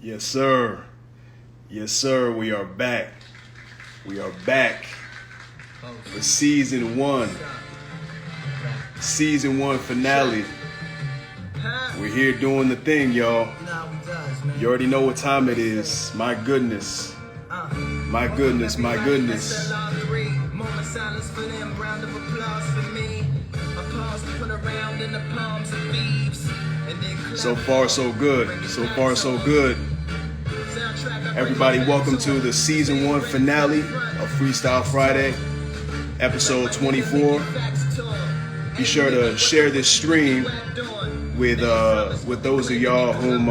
Yes, sir. Yes, sir. We are back. We are back for season one. Season one finale. We're here doing the thing, y'all. You already know what time it is. My goodness. My goodness, my goodness. So far, so good. So far, so good. Everybody, welcome to the season one finale of Freestyle Friday, episode 24. Be sure to share this stream with those of y'all whom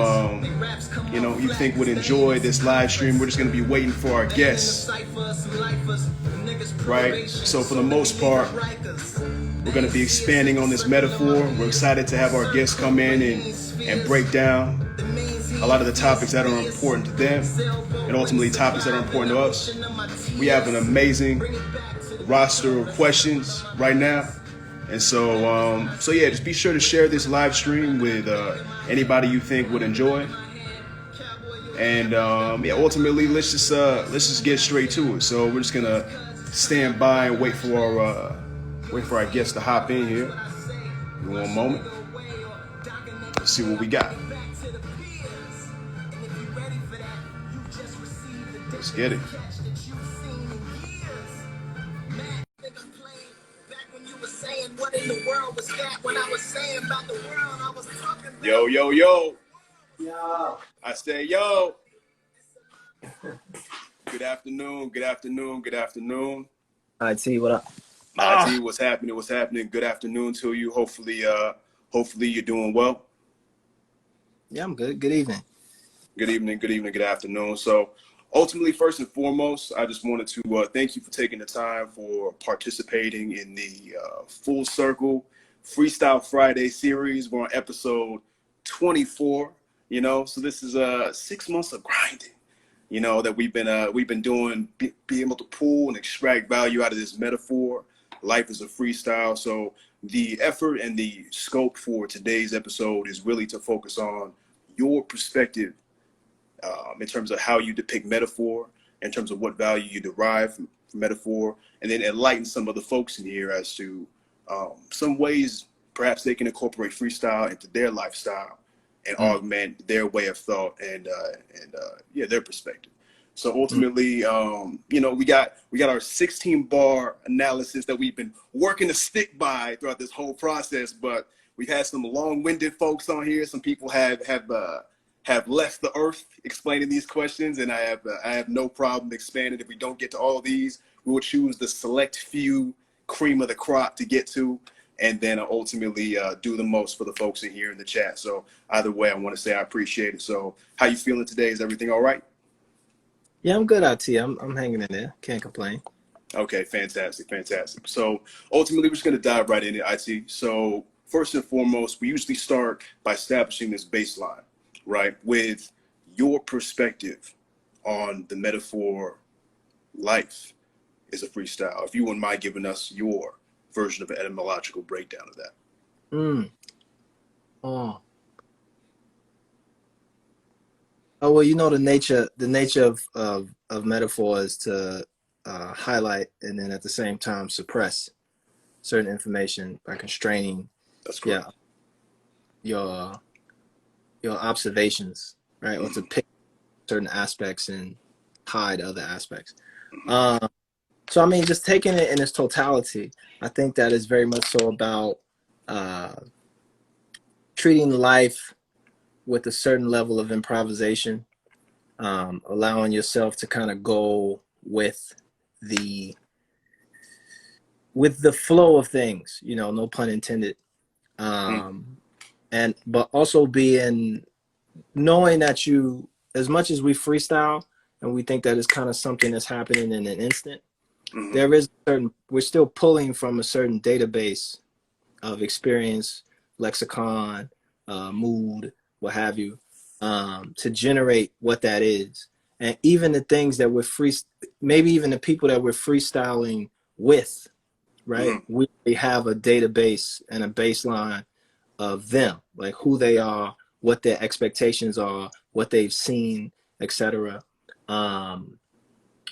you think would enjoy this live stream. We're just gonna be waiting for our guests, right? So for the most part, we're gonna be expanding on this metaphor. We're excited to have our guests come in and break down a lot of the topics that are important to them and ultimately topics that are important to us. We have an amazing roster of questions right now. And so yeah, just be sure to share this live stream with anybody you think would enjoy. And ultimately, let's just get straight to it. So we're just gonna stand by and wait for our guests to hop in here. In one moment. Let's see what we got. Let's get it. Yo, yo, yo. Yo. I say yo. Good afternoon, good afternoon, good afternoon. IT, what up? IT, what's happening? What's happening? Good afternoon to you. Hopefully you're doing well. Yeah, I'm good. Good evening. Good evening, good evening, good afternoon. So ultimately, first and foremost, I just wanted to thank you for taking the time for participating in the Full Circle Freestyle Friday series. We're on episode 24, so this is 6 months of grinding, that we've been doing, be able to pull and extract value out of this metaphor. Life is a freestyle. So the effort and the scope for today's episode is really to focus on your perspective in terms of how you depict metaphor, in terms of what value you derive from metaphor, and then enlighten some of the folks in here as to some ways perhaps they can incorporate freestyle into their lifestyle and augment their way of thought and their perspective. So ultimately, we got our 16-bar analysis that we've been working to stick by throughout this whole process, but we've had some long-winded folks on here. Some people have left the earth explaining these questions, and I have no problem expanding. If we don't get to all of these, we will choose the select few cream of the crop to get to, and then ultimately do the most for the folks in here in the chat. So either way, I want to say I appreciate it. So how you feeling today? Is everything all right? Yeah, I'm good, IT. I'm hanging in there. Can't complain. Okay, fantastic, fantastic. So ultimately, we're just going to dive right into IT. So first and foremost, we usually start by establishing this baseline, right, with your perspective on the metaphor life is a freestyle. If you wouldn't mind giving us your version of an etymological breakdown of that. Oh well, the nature of metaphor is to highlight and then at the same time suppress certain information by constraining your observations, right? Or to pick certain aspects and hide other aspects. So I mean, just taking it in its totality, I think that is very much so about treating life with a certain level of improvisation, allowing yourself to kind of go with the flow of things, no pun intended. But also knowing that as much as we freestyle and we think that it's kind of something that's happening in an instant, we're still pulling from a certain database of experience, lexicon, mood, what have you, to generate what that is. And even the things that maybe even the people that we're freestyling with, right? We have a database and a baseline of them, like who they are, what their expectations are, what they've seen, etc. And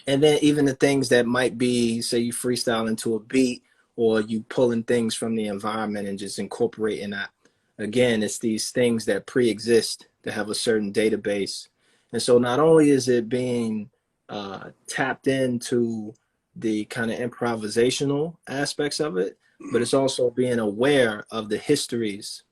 then even the things that might be, say you freestyle into a beat, or you pulling things from the environment and just incorporating that. Again, it's these things that pre-exist, that have a certain database. And so not only is it being tapped into the kind of improvisational aspects of it, but it's also being aware of the histories,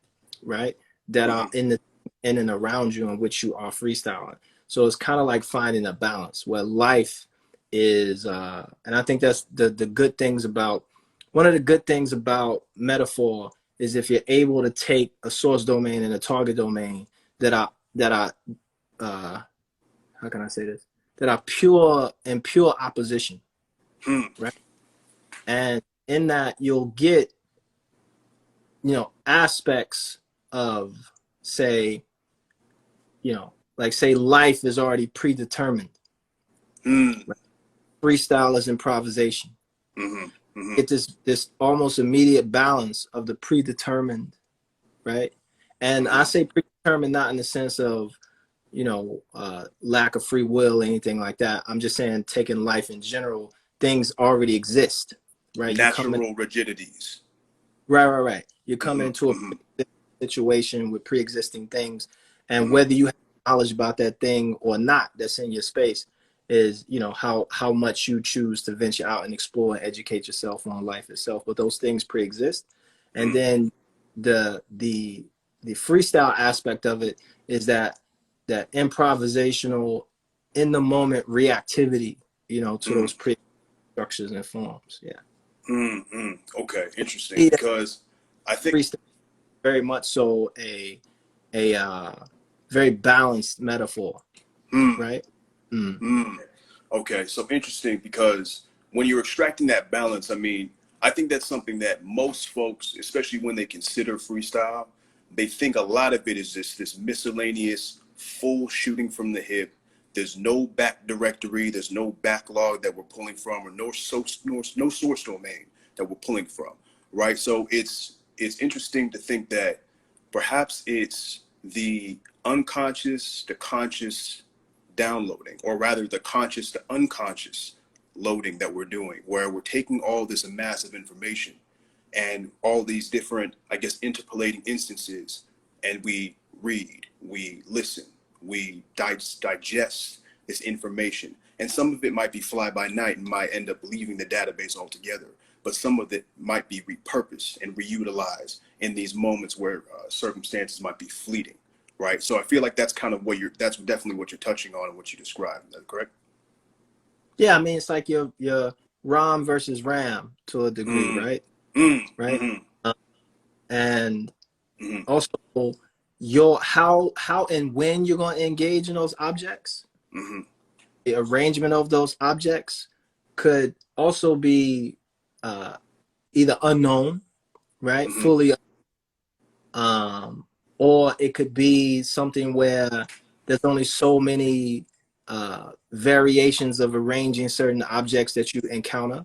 right, that are in and around you in which you are freestyling. So it's kind of like finding a balance where life is, and I think that's the good things about, one of the good things about metaphor is if you're able to take a source domain and a target domain that are how can I say this, that are pure opposition, right? And in that you'll get, aspects of, say, like say life is already predetermined. Right? Freestyle is improvisation. Get this almost immediate balance of the predetermined, right? And I say predetermined not in the sense of, lack of free will or anything like that. I'm just saying, taking life in general, things already exist, right? Natural rigidities. Right. You come into a situation with pre-existing things, and whether you have knowledge about that thing or not that's in your space is, how much you choose to venture out and explore and educate yourself on life itself. But those things pre-exist. And then the freestyle aspect of it is that improvisational, in the moment reactivity, to those pre-structures and forms. Okay, interesting. Because I think freestyle very much so a very balanced metaphor, right? Okay, so interesting, because when you're extracting that balance, I mean, I think that's something that most folks, especially when they consider freestyle, they think a lot of it is just this miscellaneous, full shooting from the hip. There's no back directory, there's no backlog that we're pulling from, or no source domain that we're pulling from, right? So it's interesting to think that perhaps it's the unconscious, the conscious downloading, or rather the conscious to unconscious loading that we're doing, where we're taking all this massive information and all these different, I guess, interpolating instances, and we read, we listen, we digest this information. And some of it might be fly by night and might end up leaving the database altogether, but some of it might be repurposed and reutilized in these moments where circumstances might be fleeting, right? So I feel like that's kind of that's definitely what you're touching on and what you described. Is that correct? Yeah, I mean, it's like your ROM versus RAM to a degree, right? Right. And also how and when you're going to engage in those objects. The arrangement of those objects could also be either unknown, right? Fully, or it could be something where there's only so many variations of arranging certain objects that you encounter.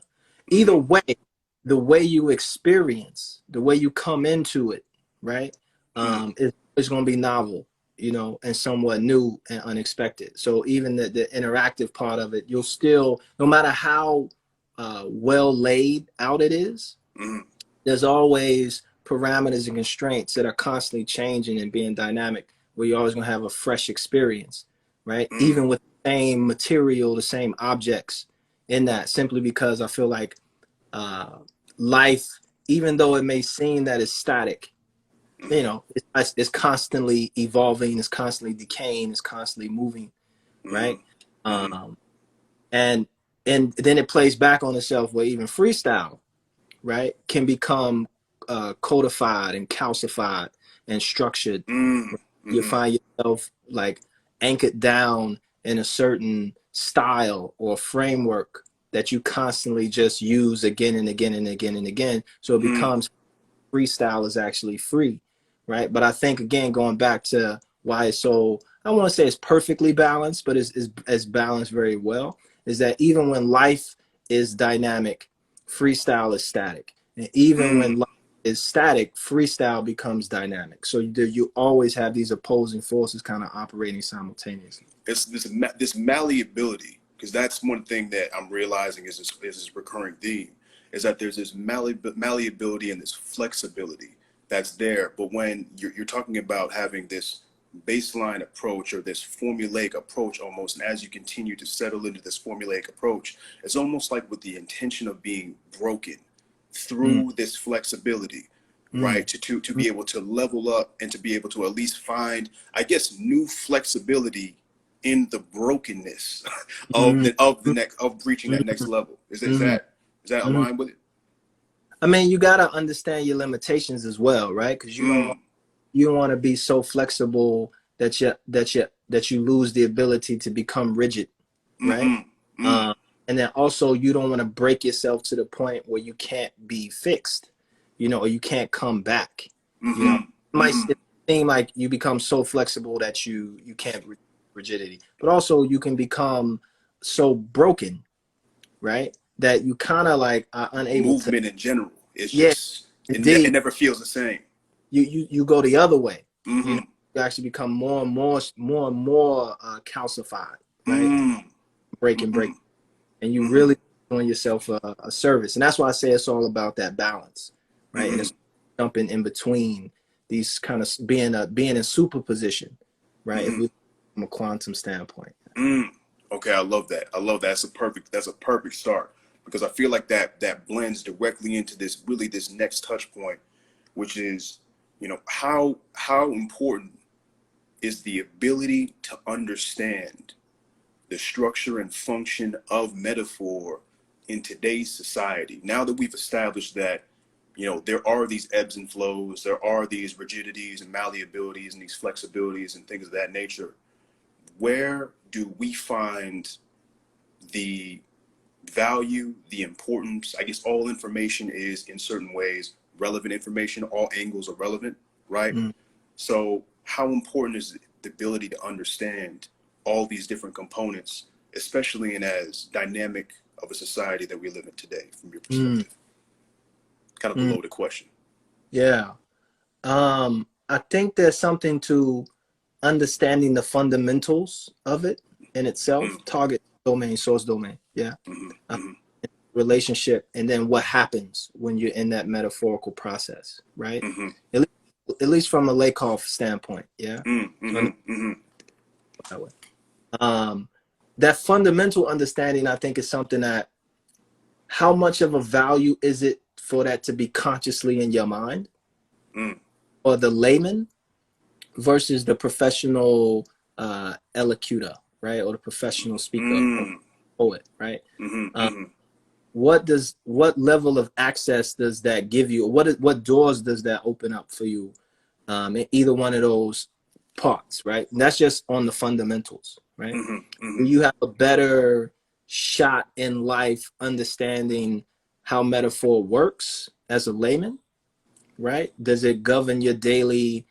Either way, the way you experience, the way you come into it, right, is going to be novel, and somewhat new and unexpected. So even the interactive part of it, you'll still, no matter how well laid out it is, there's always parameters and constraints that are constantly changing and being dynamic, where you're always going to have a fresh experience, right? Even with the same material, the same objects in that, simply because I feel like life, even though it may seem that it's static, it's constantly evolving, it's constantly decaying, it's constantly moving, right? And then it plays back on itself, where even freestyle, right, can become codified and calcified and structured. You find yourself like anchored down in a certain style or framework that you constantly just use again and again and again and again. So it becomes freestyle is actually free, right? But I think, again, going back to why it's so, I don't want to say it's perfectly balanced, but it's balanced very well, is that even when life is dynamic, freestyle is static. And even when life is static, freestyle becomes dynamic. So you always have these opposing forces kind of operating simultaneously. It's this malleability, because that's one thing that I'm realizing is this recurring theme, is that there's this malleability and this flexibility that's there. But when you're talking about having this baseline approach or this formulaic approach almost, and as you continue to settle into this formulaic approach, it's almost like with the intention of being broken through this flexibility, right? To be able to level up and to be able to at least find, I guess, new flexibility in the brokenness of breaching that next level. Is that aligned with it? I mean, you got to understand your limitations as well, right? Because you don't want to be so flexible that you lose the ability to become rigid, right? And then also you don't want to break yourself to the point where you can't be fixed, or you can't come back. It might seem like you become so flexible that you can't rigidity, but also you can become so broken, right, that you kind of like are unable movement in general. It's just it never feels the same. You go the other way. You actually become more and more calcified, right? Break. And you really doing yourself a service. And that's why I say it's all about that balance, right? And it's jumping in between these kind of being in superposition, right? If we from a quantum standpoint. Okay, I love that. That's a perfect start, because I feel like that blends directly into this next touch point, which is, how important is the ability to understand the structure and function of metaphor in today's society. Now that we've established that, there are these ebbs and flows, there are these rigidities and malleabilities and these flexibilities and things of that nature, where do we find the value, the importance? I guess all information is in certain ways relevant information, all angles are relevant, right? So how important is the ability to understand all these different components, especially in as dynamic of a society that we live in today, from your perspective? Kind of a loaded question. Yeah. I think there's something to understanding the fundamentals of it in itself, target domain, source domain. Yeah. Relationship, and then what happens when you're in that metaphorical process, right? At least from a Lakoff standpoint. Yeah. That fundamental understanding, I think, is something that, how much of a value is it for that to be consciously in your mind, or the layman versus the professional elocutor, right? Or the professional speaker, or poet, right? What level of access does that give you? What doors does that open up for you in either one of those parts, right? And that's just on the fundamentals, right? You have a better shot in life understanding how metaphor works as a layman, right? Does it govern your daily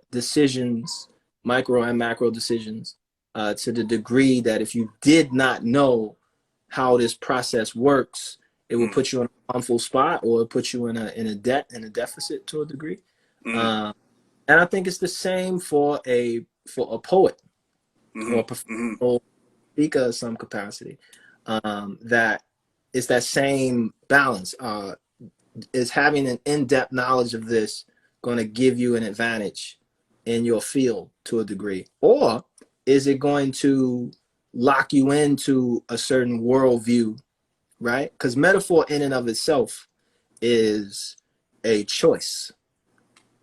decisions, micro and macro decisions, to the degree that if you did not know how this process works, it will put you in a harmful spot, or it put you in a deficit to a degree. And I think it's the same for a poet or a professional speaker of some capacity. That it's that same balance. Is having an in-depth knowledge of this going to give you an advantage in your field to a degree, or is it going to lock you into a certain worldview, right? Because metaphor in and of itself is a choice.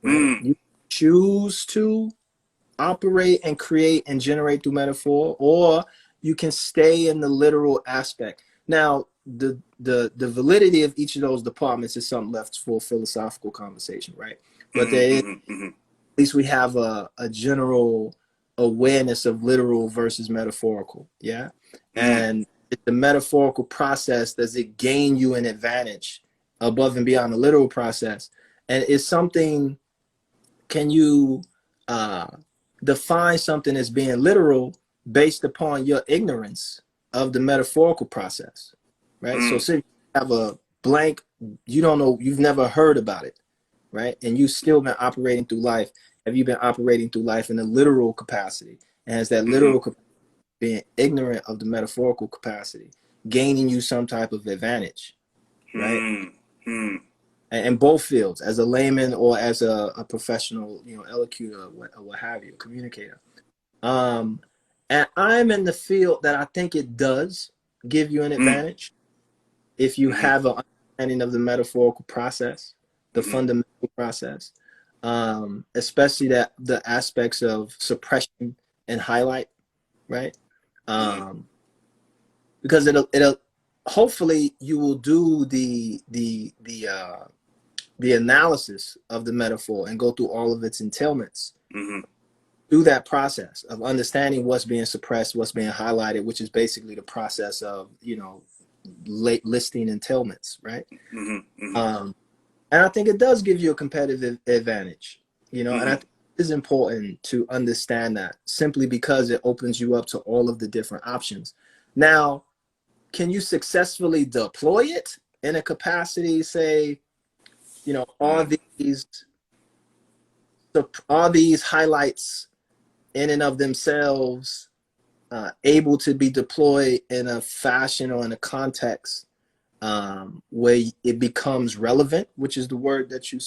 Right? You choose to operate and create and generate through metaphor, or you can stay in the literal aspect. Now, the validity of each of those departments is something left for philosophical conversation, right? But there is, at least we have a general awareness of literal versus metaphorical, yeah? And the metaphorical process, does it gain you an advantage above and beyond the literal process? And is something, can you define something as being literal based upon your ignorance of the metaphorical process, right? So say you have a blank you don't know, you've never heard about it, right? And you've still been operating through life. Have you been operating through life in a literal capacity? And has that literal capacity, being ignorant of the metaphorical capacity, gaining you some type of advantage, right? And both fields, as a layman or as a professional, elocutor or what have you, communicator. And I'm in the field that I think it does give you an advantage if you have an understanding of the metaphorical process, the fundamental process, especially the aspects of suppression and highlight, right? Because it'll hopefully you will do the analysis of the metaphor and go through all of its entailments through that process of understanding what's being suppressed, what's being highlighted, which is basically the process of listing entailments, right? And I think it does give you a competitive advantage, and I think it is important to understand that, simply because it opens you up to all of the different options. Now, can you successfully deploy it in a capacity, say, are these highlights in and of themselves able to be deployed in a fashion or in a context where it becomes relevant, which is the word that you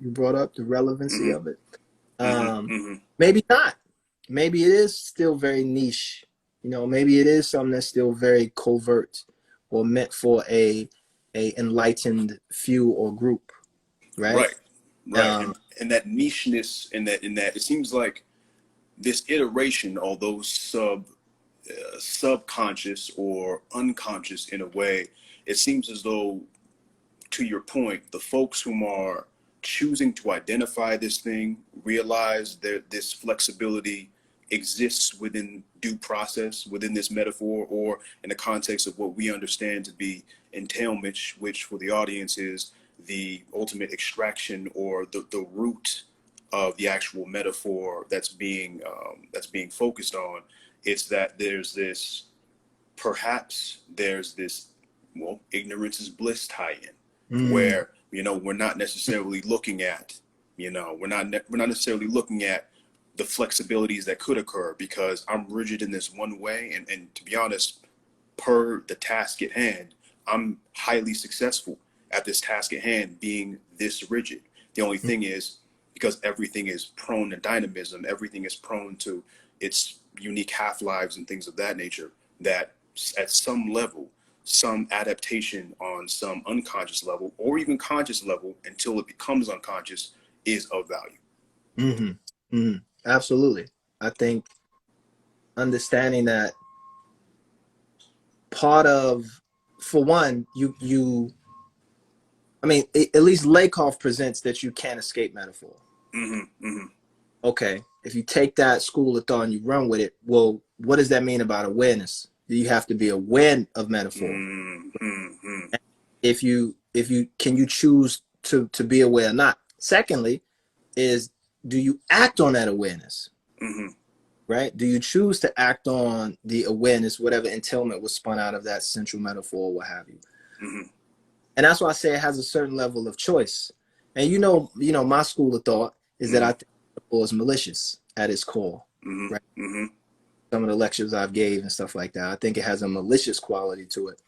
brought up, the relevancy of it? Maybe not. Maybe it is still very niche. Maybe it is something that's still very covert or meant for a enlightened few or group, right? And that nicheness, and that it seems like this iteration, although subconscious or unconscious in a way, it seems as though, to your point, the folks whom are choosing to identify this thing realize that this flexibility exists within due process, within this metaphor, or in the context of what we understand to be entailment, which for the audience is the ultimate extraction or the root of the actual metaphor that's being focused on. It's that there's this ignorance is bliss tie-in, where we're not necessarily looking at we're not necessarily looking at the flexibilities that could occur because I'm rigid in this one way, and to be honest, per the task at hand, I'm highly successful at this task at hand being this rigid. The only thing is, because everything is prone to dynamism, everything is prone to its unique half-lives and things of that nature, that at some level, some adaptation on some unconscious level or even conscious level until it becomes unconscious is of value. Absolutely. I think understanding that part of, for one, at least Lakoff presents that you can't escape metaphor. Okay, if you take that school of thought and you run with it, well, what does that mean about awareness? You have to be aware of metaphor. If you can you choose to be aware or not? Secondly, is do you act on that awareness? Right? Do you choose to act on the awareness, whatever entailment was spun out of that central metaphor, what have you? And that's why I say it has a certain level of choice. And my school of thought is that I think metaphor is malicious at its core. Right? Some of the lectures I've gave and stuff like that, I think it has a malicious quality to it.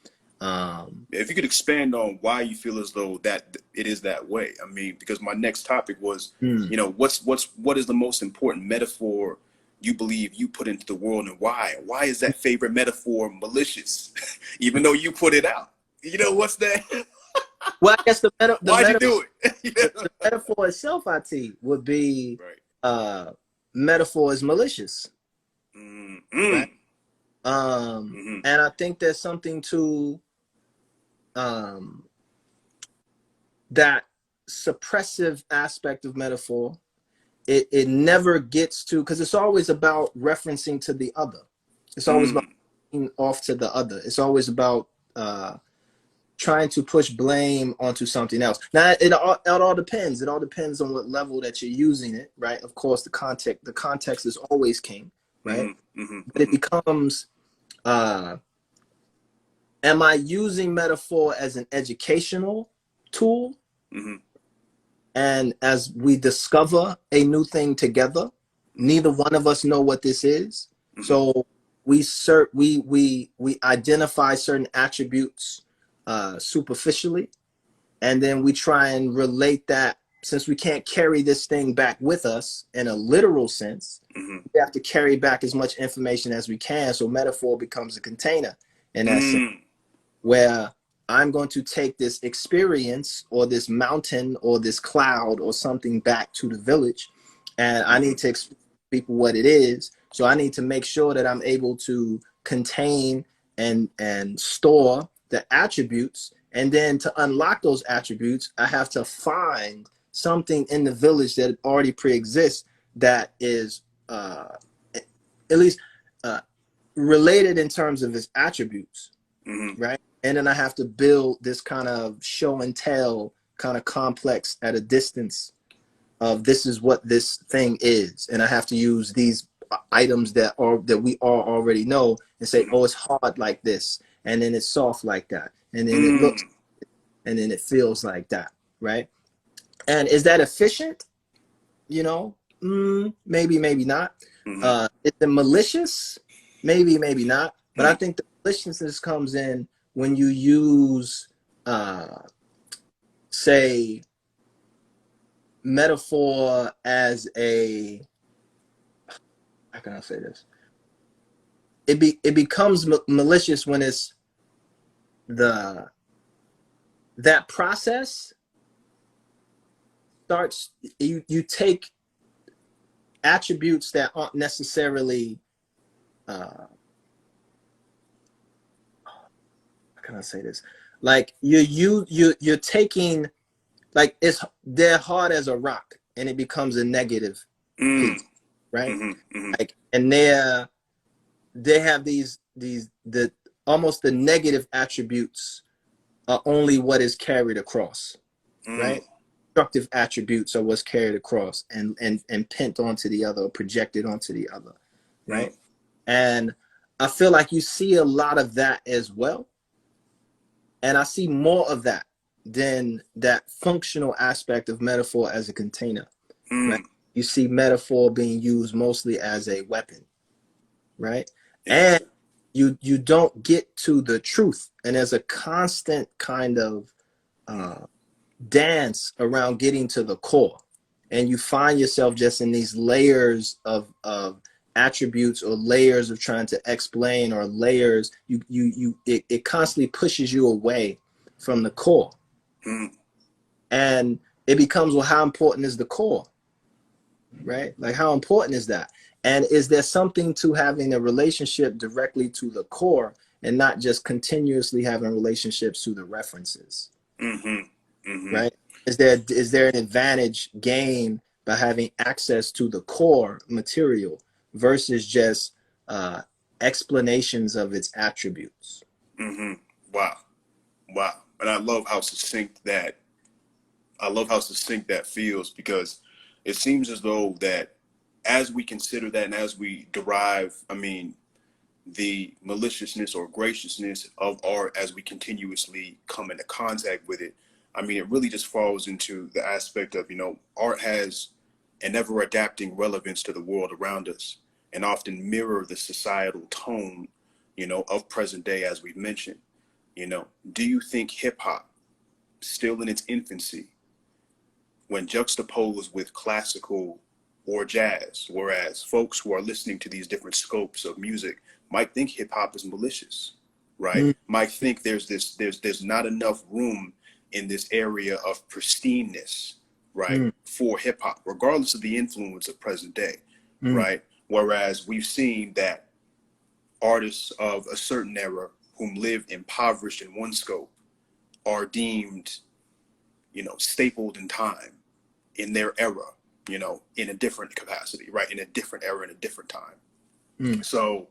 If you could expand on why you feel as though that it is that way. I mean, because my next topic was, what is the most important metaphor you believe you put into the world, and why? Why is that favorite metaphor malicious, even though you put it out? What's that? Well, I guess why'd you do it? the metaphor itself, would be metaphor is malicious. Right? And I think there's something to that suppressive aspect of metaphor. It never gets to, because it's always about referencing to the other. It's always about off to the other. It's always about trying to push blame onto something else. Now, it all depends. It all depends on what level that you're using it, right? Of course, the context is always king, right? But it becomes, am I using metaphor as an educational tool. Mm-hmm. And as we discover a new thing together, neither one of us know what this is. Mm-hmm. So we identify certain attributes superficially, and then we try and relate that. Since we can't carry this thing back with us in a literal sense, Mm-hmm. we have to carry back as much information as we can. So metaphor becomes a container in that sense, where I'm going to take this experience or this mountain or this cloud or something back to the village, and I need to explain to people what it is. So I need to make sure that I'm able to contain and store the attributes. And then to unlock those attributes, I have to find something in the village that already pre-exists that is at least related in terms of its attributes, right? And then I have to build this kind of show and tell kind of complex at a distance of this is what this thing is. And I have to use these items that we all already know and say, oh, it's hard like this, and then it's soft like that, and then it looks, and then it feels like that, right? And is that efficient? You know, maybe, maybe not. Is it malicious? Maybe, maybe not. But I think the maliciousness comes in when you use, say, metaphor as a, how can I say this? It becomes malicious when it's that process starts. You take attributes that aren't necessarily. How can I say this? Like you're taking, like they're hard as a rock, and it becomes a negative piece, right? Like, and they have the almost the negative attributes are only what is carried across, right? Constructive attributes are what's carried across and pent onto the other, projected onto the other, right? And I feel like you see a lot of that as well. And I see more of that than that functional aspect of metaphor as a container, right? You see metaphor being used mostly as a weapon, right? And you don't get to the truth. And there's a constant kind of dance around getting to the core. And you find yourself just in these layers of attributes, or layers of trying to explain, or layers. It constantly pushes you away from the core. And it becomes, well, how important is the core? Right? Like, how important is that? And is there something to having a relationship directly to the core and not just continuously having relationships to the references? Right? Is there an advantage gained by having access to the core material versus just explanations of its attributes? Wow. And I love how succinct that feels, because it seems as though that as we consider that and as we derive, I mean, the maliciousness or graciousness of art as we continuously come into contact with it, I mean, it really just falls into the aspect of, art has an ever adapting relevance to the world around us, and often mirror the societal tone, of present day, as we've mentioned. Do you think hip hop, still in its infancy, when juxtaposed with classical or jazz, whereas folks who are listening to these different scopes of music might think hip hop is malicious, right? Might think there's not enough room in this area of pristineness, right, for hip hop, regardless of the influence of present day, right? Whereas we've seen that artists of a certain era whom lived impoverished in one scope are deemed, stapled in time in their era, in a different capacity, right? In a different era, in a different time. So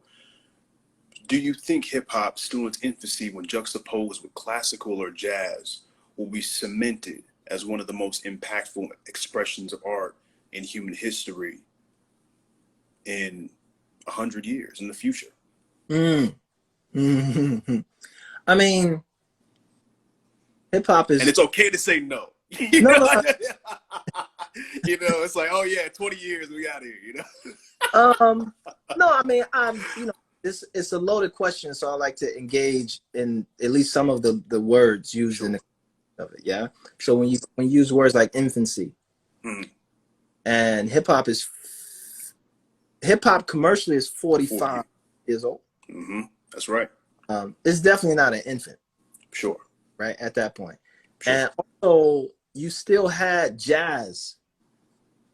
do you think hip hop, still in its infancy, when juxtaposed with classical or jazz, will be cemented as one of the most impactful expressions of art in human history in 100 years in the future? I mean, hip hop is, and it's okay to say no. no, no. You know, it's like, oh yeah, 20 years we got here. You know. No, I mean, it's a loaded question, so I like to engage in at least some of the words used in the of it. Yeah. So when you use words like infancy, and hip hop commercially is 45 years old. That's right. It's definitely not an infant. Sure. Right at that point. Sure. And also, you still had jazz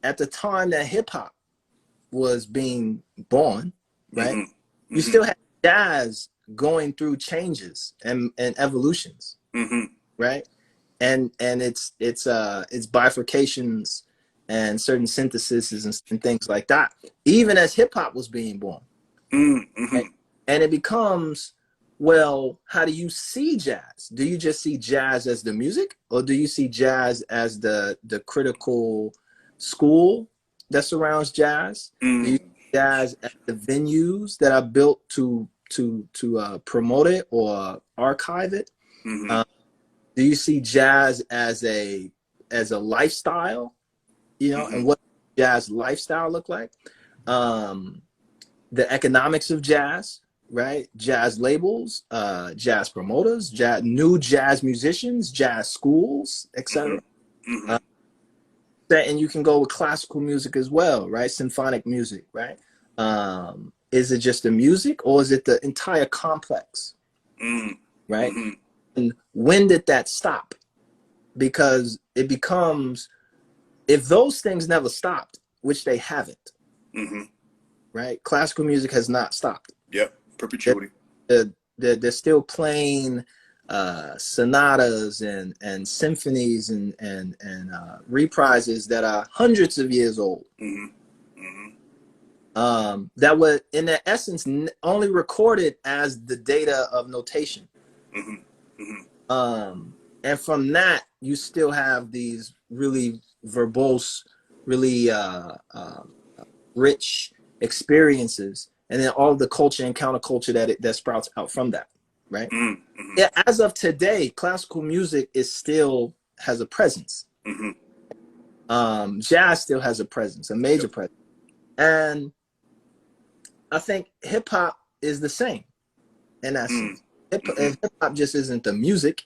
at the time that hip hop was being born, right? You still had jazz going through changes and evolutions, right? And it's bifurcations and certain syntheses and things like that, even as hip hop was being born. And it becomes, well, how do you see jazz? Do you just see jazz as the music, or do you see jazz as the critical school that surrounds jazz? Do you see jazz as the venues that are built to promote it or archive it? Do you see jazz as a lifestyle? You know, and what does jazz lifestyle look like? The economics of jazz. Right, jazz labels, jazz promoters, new jazz musicians, jazz schools, etc. And you can go with classical music as well, right? Symphonic music, right? Is it just the music, or is it the entire complex, right? And when did that stop? Because it becomes, if those things never stopped, which they haven't, right? Classical music has not stopped. Yep. Perpetuity. They're still playing sonatas and symphonies and reprises that are hundreds of years old. That were in their essence only recorded as the data of notation. And from that, you still have these really verbose, really rich experiences. And then all the culture and counterculture that sprouts out from that, right? Yeah, as of today, classical music still has a presence. Jazz still has a presence, a major presence. And I think hip hop is the same in that sense. Hip hop just isn't the music,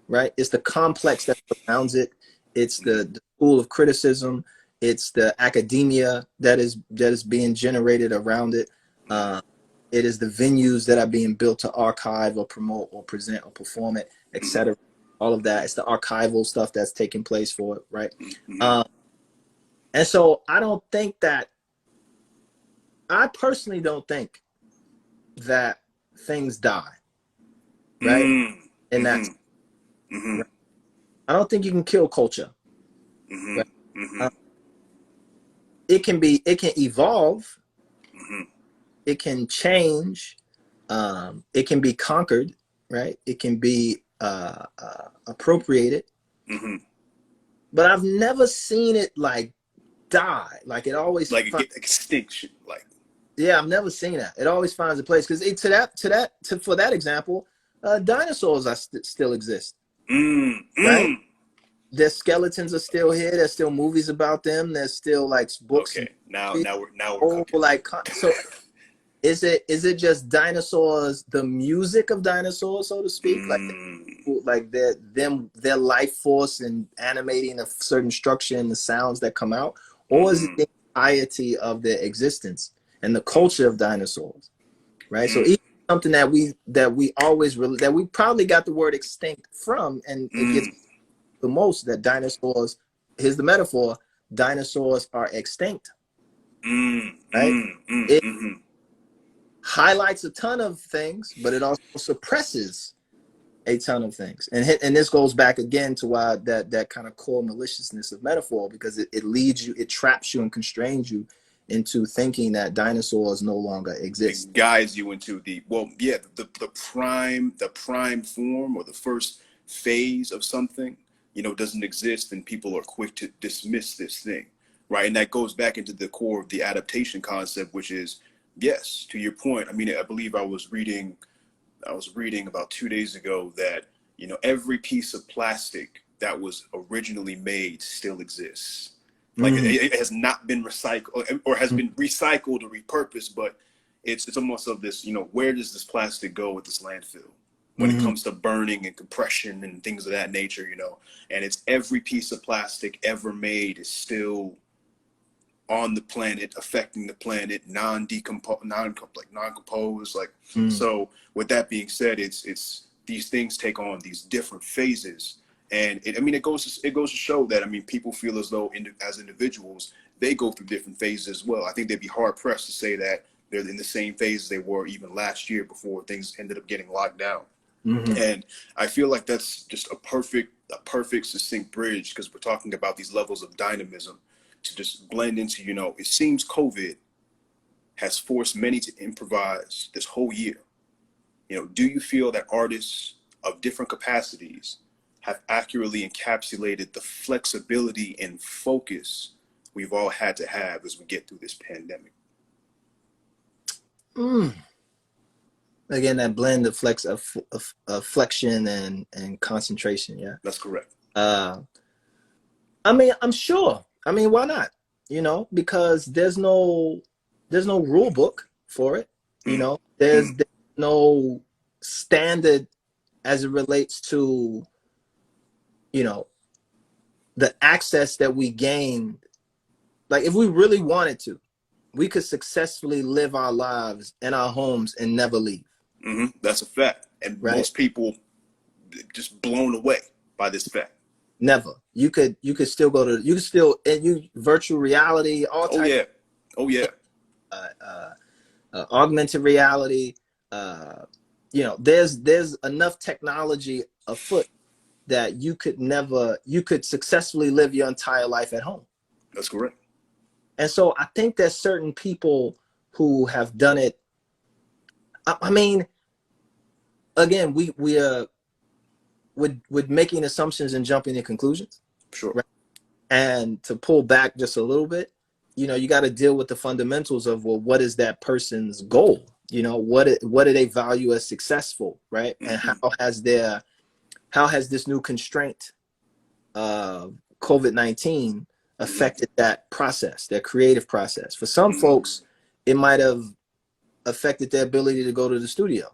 right? It's the complex that surrounds it. It's the school of criticism. It's the academia that is being generated around it. It is the venues that are being built to archive or promote or present or perform it, etc. All of that. It's the archival stuff that's taking place for it, right? And so I personally don't think that things die, right? And that's, right? I don't think you can kill culture. Right? It can evolve. It can change. It can be conquered, right? It can be appropriated. But I've never seen it like die. Like it always like get extinction. Like, yeah, I've never seen that. It always finds a place because for that example, dinosaurs still exist, right? Their skeletons are still here. There's still movies about them. There's still like books. Okay, now we're cooking. Like so. Is it just dinosaurs, the music of dinosaurs, so to speak, like their life force and animating a certain structure and the sounds that come out, or is it the entirety of their existence and the culture of dinosaurs, right? So even something that we probably got the word extinct from, and it gets the most that dinosaurs. Here's the metaphor: dinosaurs are extinct, right? It highlights a ton of things, but it also suppresses a ton of things. And this goes back again to why that kind of core maliciousness of metaphor, because it leads you, it traps you and constrains you into thinking that dinosaurs no longer exist. It guides you into the prime form or the first phase of something, doesn't exist, and people are quick to dismiss this thing, right? And that goes back into the core of the adaptation concept, which is, yes, to your point. I mean, I believe I was reading about 2 days ago that you know, every piece of plastic that was originally made still exists. Like it has not been recycled or has been recycled or repurposed, but it's almost of this, you know, where does this plastic go with this landfill when it comes to burning and compression and things of that nature, you know? And it's every piece of plastic ever made is still on the planet, affecting the planet, non-composed. Like, so with that being said, it's these things take on these different phases. And it goes to show that, I mean, people feel as though as individuals, they go through different phases as well. I think they'd be hard pressed to say that they're in the same phase they were even last year before things ended up getting locked down. And I feel like that's just a perfect succinct bridge, because we're talking about these levels of dynamism to just blend into, you know, it seems COVID has forced many to improvise this whole year. You know, do you feel that artists of different capacities have accurately encapsulated the flexibility and focus we've all had to have as we get through this pandemic? Again, that blend of flexion and concentration. Yeah, that's correct. I mean, I'm sure. I mean, why not? You know, because there's no rule book for it. You know, there's no standard as it relates to, you know, the access that we gained. Like, if we really wanted to, we could successfully live our lives in our homes and never leave. That's a fact. And most people just blown away by this fact. Never. You could still go to, virtual reality, all types. Augmented reality. You know, there's enough technology afoot that you could successfully live your entire life at home. That's correct. And so I think there's certain people who have done it. I mean, again, we are with making assumptions and jumping to conclusions. Sure. Right? And to pull back just a little bit, you know, you got to deal with the fundamentals of, well, what is that person's goal? You know, what do they value as successful, right? And how has this new constraint of COVID-19 affected that process, their creative process? For some folks, it might have affected their ability to go to the studio,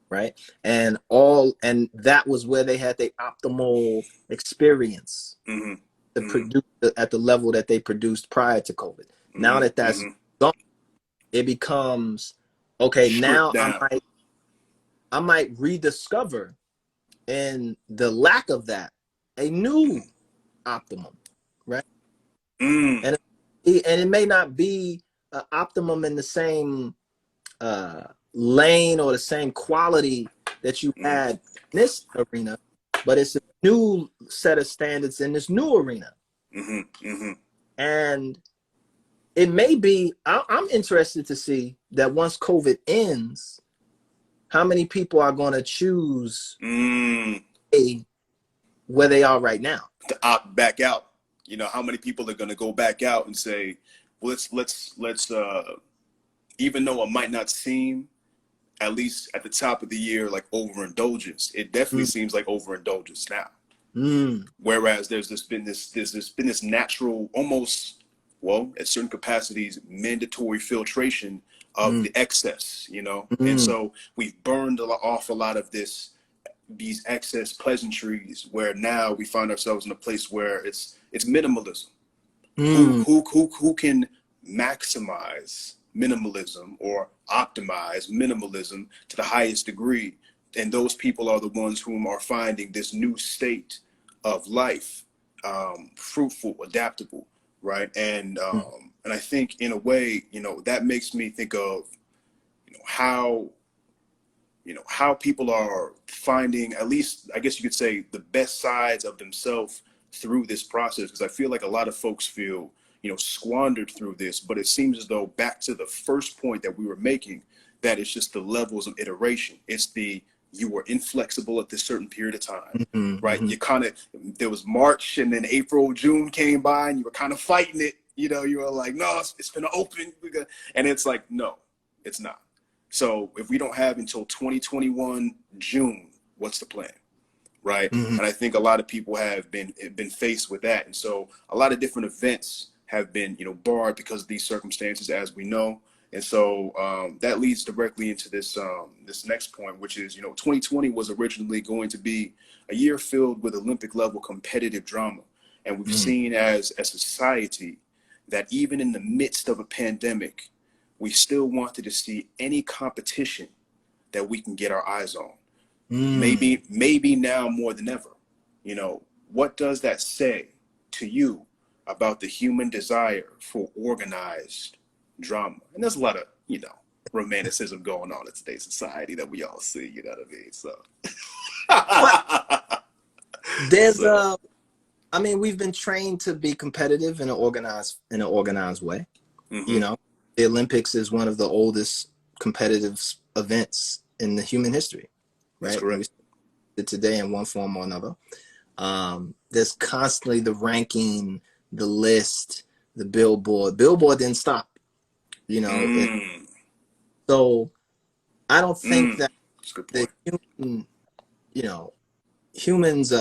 right? And that was where they had their optimal experience to produce at the level that they produced prior to COVID. Now that that's gone, it becomes, okay, now I might rediscover, in the lack of that, a new optimum, right? And it may not be an optimum in the same lane or the same quality that you had in this arena, but it's a new set of standards in this new arena. And it may be, I'm interested to see that once COVID ends, how many people are going to choose where they are right now to opt back out. You know, how many people are going to go back out and say, well, let's even though it might not seem, at least at the top of the year, like overindulgence, it definitely seems like overindulgence now. Whereas there's been this natural, almost, well, at certain capacities, mandatory filtration of the excess, you know? And so we've burned off a lot of these excess pleasantries, where now we find ourselves in a place where it's minimalism. Who can maximize minimalism or optimize minimalism to the highest degree? And those people are the ones whom are finding this new state of life fruitful, adaptable, right? And I think in a way, you know, that makes me think of, you know, how people are finding, at least I guess you could say, the best sides of themselves through this process. Because I feel like a lot of folks feel, you know, squandered through this, but it seems as though, back to the first point that we were making, that it's just the levels of iteration. It's you were inflexible at this certain period of time, right? You kind of, there was March, and then April, June came by, and you were kind of fighting it. You know, you were like, no, it's gonna open. And it's like, no, it's not. So if we don't have until 2021 June, what's the plan? right? Mm-hmm. And I think a lot of people have been faced with that. And so a lot of different events have been, barred because of these circumstances, as we know. And so that leads directly into this this next point, which is, 2020 was originally going to be a year filled with Olympic level competitive drama. And we've seen as a society that even in the midst of a pandemic, we still wanted to see any competition that we can get our eyes on. Maybe now more than ever. What does that say to you about the human desire for organized drama? And there's a lot of, romanticism going on in today's society that we all see, you know what I mean? So there's we've been trained to be competitive in an organized way. The Olympics is one of the oldest competitive events in the human history, right? That's correct. Today in one form or another. There's constantly the ranking, the list, the billboard. Billboard didn't stop, so I don't think that the humans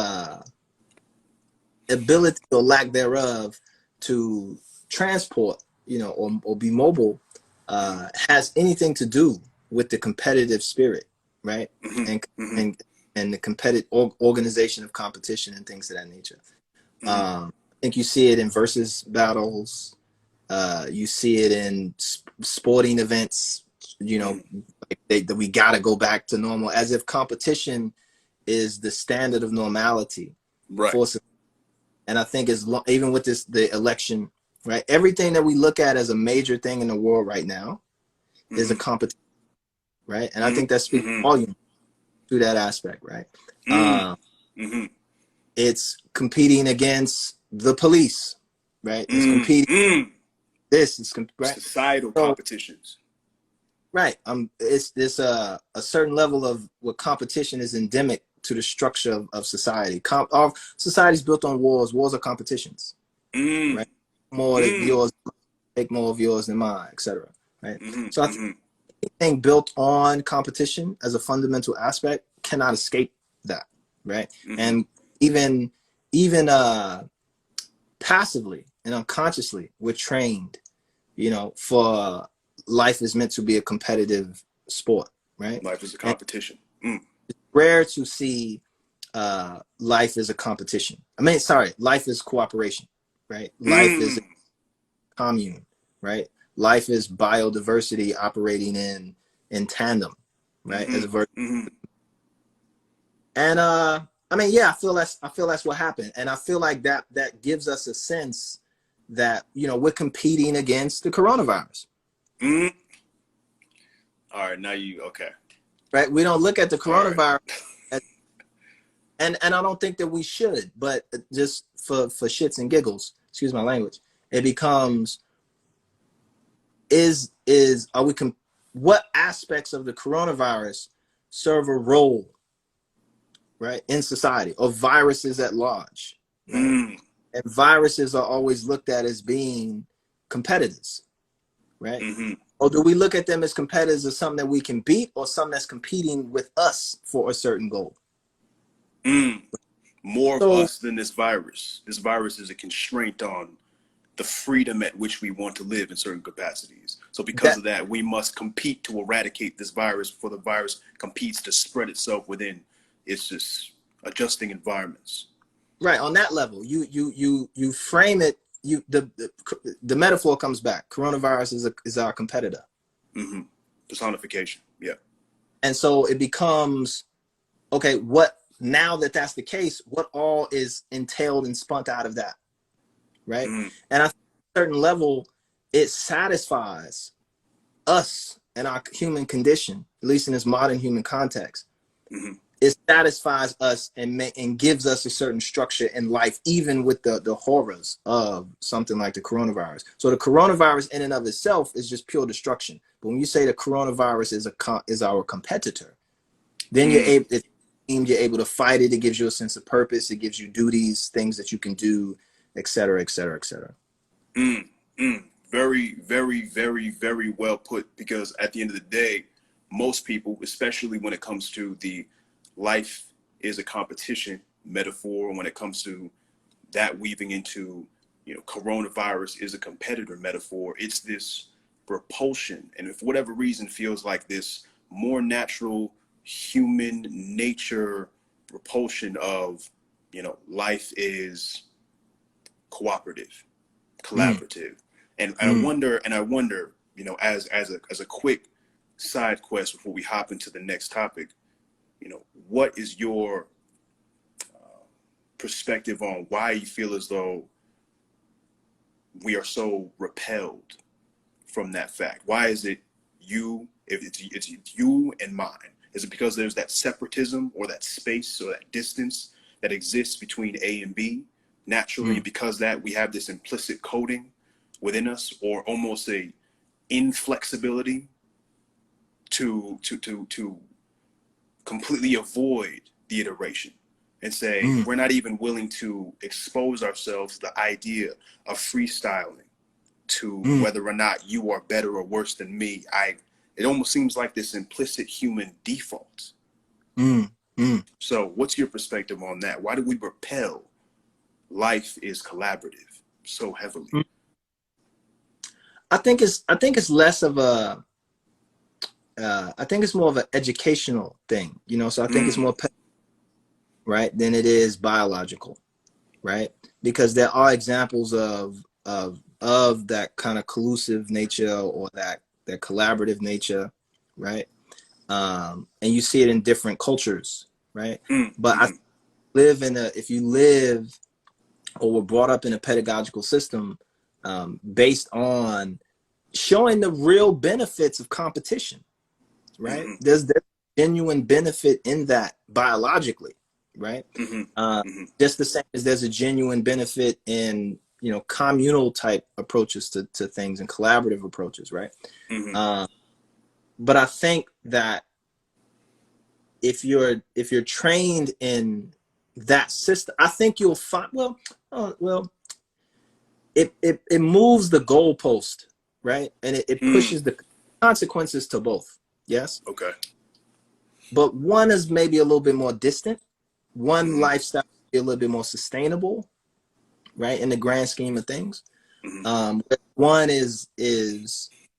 ability or lack thereof to transport, or be mobile has anything to do with the competitive spirit, right? And the competitive organization of competition and things of that nature. I think you see it in versus battles. You see it in sporting events, that we got to go back to normal, as if competition is the standard of normality. Right. And I think even with the election, right? Everything that we look at as a major thing in the world right now is a competition, right? And I think that speaks volume to that aspect, right? It's competing against the police, right? It's competing. Right? Societal competitions. Right. It's this a certain level of what competition is endemic to the structure of society. Our society is built on wars. Wars are competitions, right? More of yours, take more of yours than mine, etc. Right. So I think anything built on competition as a fundamental aspect cannot escape that, right? And even passively and unconsciously, we're trained, for life is meant to be a competitive sport, right? Life is a competition. It's rare to see life is a competition. Life is cooperation, right? Life is a commune, right? Life is biodiversity operating in tandem, right? As a version. And I feel that's what happened. And I feel like that gives us a sense that, we're competing against the coronavirus. All right, now okay. Right? We don't look at the coronavirus and I don't think that we should, but just for shits and giggles, excuse my language, it becomes what aspects of the coronavirus serve a role, right, in society, or viruses at large, right? And viruses are always looked at as being competitors, right? Or do we look at them as competitors as something that we can beat, or something that's competing with us for a certain goal? More of us than this virus. This virus is a constraint on the freedom at which we want to live in certain capacities. So because of that, we must compete to eradicate this virus before the virus competes to spread itself within its just adjusting environments. Right. On that level, you frame it. The metaphor comes back. Coronavirus is our competitor. Personification. Yeah. And so it becomes, okay, now that that's the case, what all is entailed and spun out of that, right? And at a certain level, it satisfies us and our human condition, at least in this modern human context. It satisfies us and gives us a certain structure in life, even with the horrors of something like the coronavirus. So the coronavirus in and of itself is just pure destruction. But when you say the coronavirus is our competitor, then you're able to fight it. It gives you a sense of purpose. It gives you duties, things that you can do, et cetera, et cetera, et cetera. Very, very, very, very well put, because at the end of the day, most people, especially when it comes to the life is a competition metaphor. When it comes to that weaving into, you know, coronavirus is a competitor metaphor. It's this repulsion, and if for whatever reason feels like this more natural human nature repulsion of, you know, life is cooperative, collaborative. And I wonder, you know, as a quick side quest before we hop into the next topic, you know, what is your perspective on why you feel as though we are so repelled from that fact? Why is it you, if it's you and mine? Is it because there's that separatism or that space or that distance that exists between A and B naturally, because that we have this implicit coding within us, or almost a inflexibility to completely avoid the iteration and say we're not even willing to expose ourselves to the idea of freestyling to whether or not you are better or worse than me. It almost seems like this implicit human default. So what's your perspective on that? Why do we repel life is collaborative so heavily? I think it's less of a I think it's more of an educational thing, you know. So I think it's more right than it is biological, right? Because there are examples of that kind of collusive nature or that collaborative nature, right? And you see it in different cultures, right? But I if you live or were brought up in a pedagogical system based on showing the real benefits of competition, right? There's genuine benefit in that biologically, right? Just the same as there's a genuine benefit in, you know, communal type approaches to things and collaborative approaches, right? But I think that if you're trained in that system, I think you'll find it moves the goalpost, right? And it pushes the consequences to both. Yes. Okay. But one is maybe a little bit more distant. One lifestyle is a little bit more sustainable, right, in the grand scheme of things. One is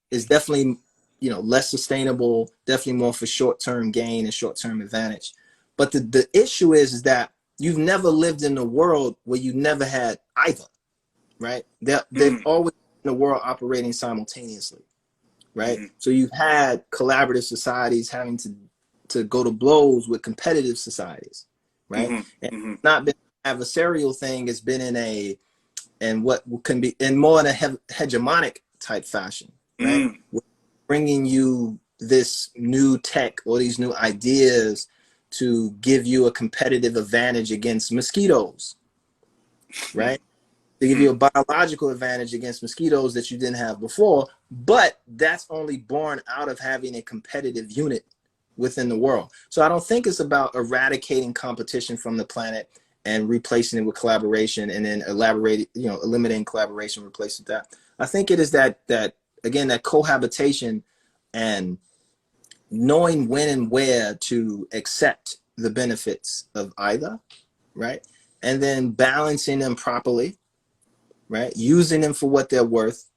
definitely, you know, less sustainable, definitely more for short-term gain and short-term advantage. But the issue is that you've never lived in a world where you never had either, right? They've always been in a world operating simultaneously, right? So you've had collaborative societies having to go to blows with competitive societies, right? And not been an adversarial thing. It's been in what can be in more in a hegemonic type fashion, right? Bringing you this new tech or these new ideas to give you a competitive advantage against mosquitoes, right? To give you a biological advantage against mosquitoes that you didn't have before, but that's only born out of having a competitive unit within the world. So I don't think it's about eradicating competition from the planet and replacing it with collaboration and then eliminating collaboration, replacing that. I think it is that again, that cohabitation and knowing when and where to accept the benefits of either, right? And then balancing them properly, right? Using them for what they're worth.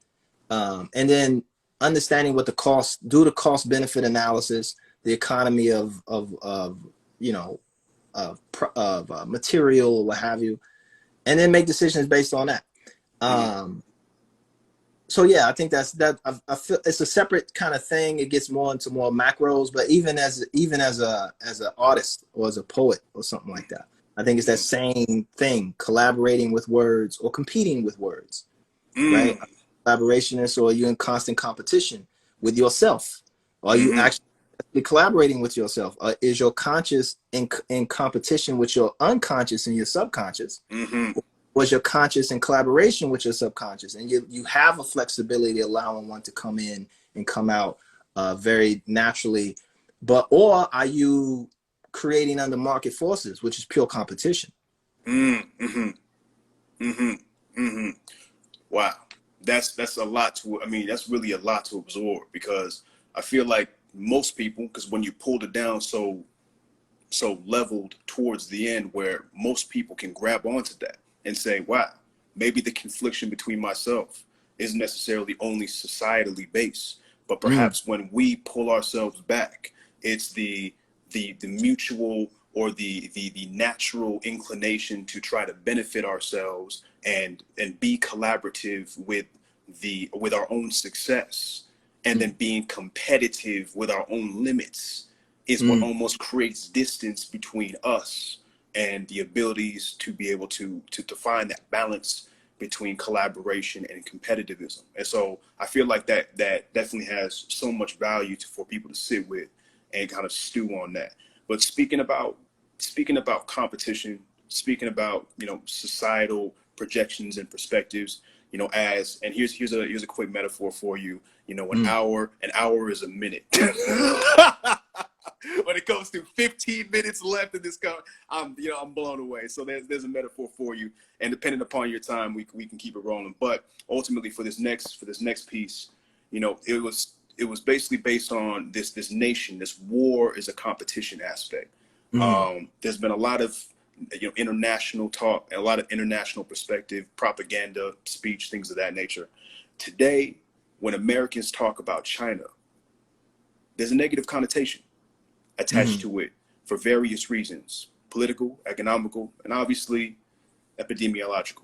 And then understanding what the cost, do the cost benefit analysis, the economy of material, what have you, and then make decisions based on that. So yeah, I think that I feel it's a separate kind of thing. It gets more into more macros, but even as an artist or as a poet or something like that, I think it's that same thing: collaborating with words or competing with words, right? Collaborationist, or are you in constant competition with yourself? Are you actually collaborating with yourself? Is your conscious in competition with your unconscious and your subconscious? Was your conscious in collaboration with your subconscious? And you have a flexibility allowing one to come in and come out very naturally. Or are you creating under market forces, which is pure competition? Wow. That's a lot that's really a lot to absorb, because I feel like most people, because when you pulled it down so so leveled towards the end where most people can grab onto that and say, wow, maybe the confliction between myself isn't necessarily only societally based, but perhaps when we pull ourselves back, it's the mutual or the natural inclination to try to benefit ourselves and be collaborative with our own success, and then being competitive with our own limits is what almost creates distance between us and the abilities to be able to find that balance between collaboration and competitivism. And so I feel like that definitely has so much value for people to sit with and kind of stew on that. But speaking about competition, speaking about, you know, societal projections and perspectives, you know, and here's a quick metaphor for you. You know, an hour is a minute. When it comes to 15 minutes left in this I'm blown away. So there's a metaphor for you, and depending upon your time, we can keep it rolling. But ultimately, for this next piece, you know, it was basically based on this nation. This war is a competition aspect. There's been a lot of, you know, international talk and a lot of international perspective, propaganda, speech, things of that nature. Today, when Americans talk about China, there's a negative connotation attached to it for various reasons: political, economical, and obviously epidemiological.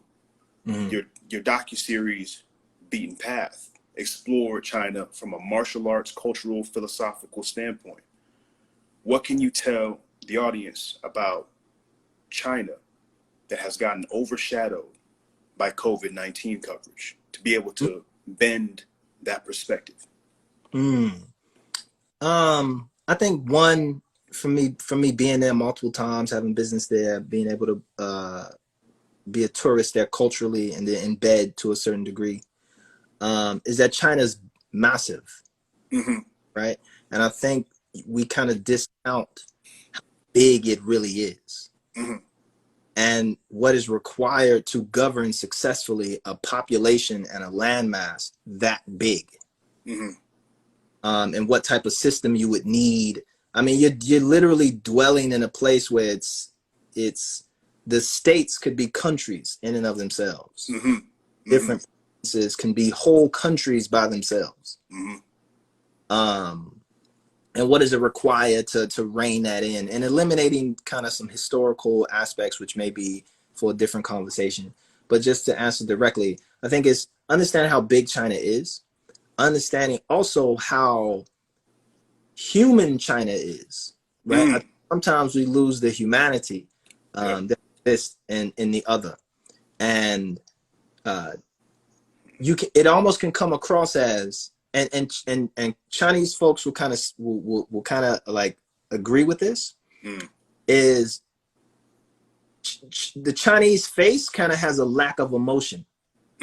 Your docuseries Beaten Path explored China from a martial arts, cultural, philosophical standpoint. What can you tell the audience about China that has gotten overshadowed by COVID-19 coverage to be able to bend that perspective? I think one, for me being there multiple times, having business there, being able to be a tourist there culturally and then embed to a certain degree, is that China's massive, right? And I think we kind of discount how big it really is. And what is required to govern successfully a population and a landmass that big. And what type of system you would need. I mean, you're literally dwelling in a place where it's the states could be countries in and of themselves. Different provinces can be whole countries by themselves. And what does it require to rein that in, and eliminating kind of some historical aspects, which may be for a different conversation. But just to answer directly, I think it's understanding how big China is, understanding also how human China is, right? Sometimes we lose the humanity that exists in the other, and it almost can come across as, and Chinese folks will kind of like agree with this, is the Chinese face kind of has a lack of emotion.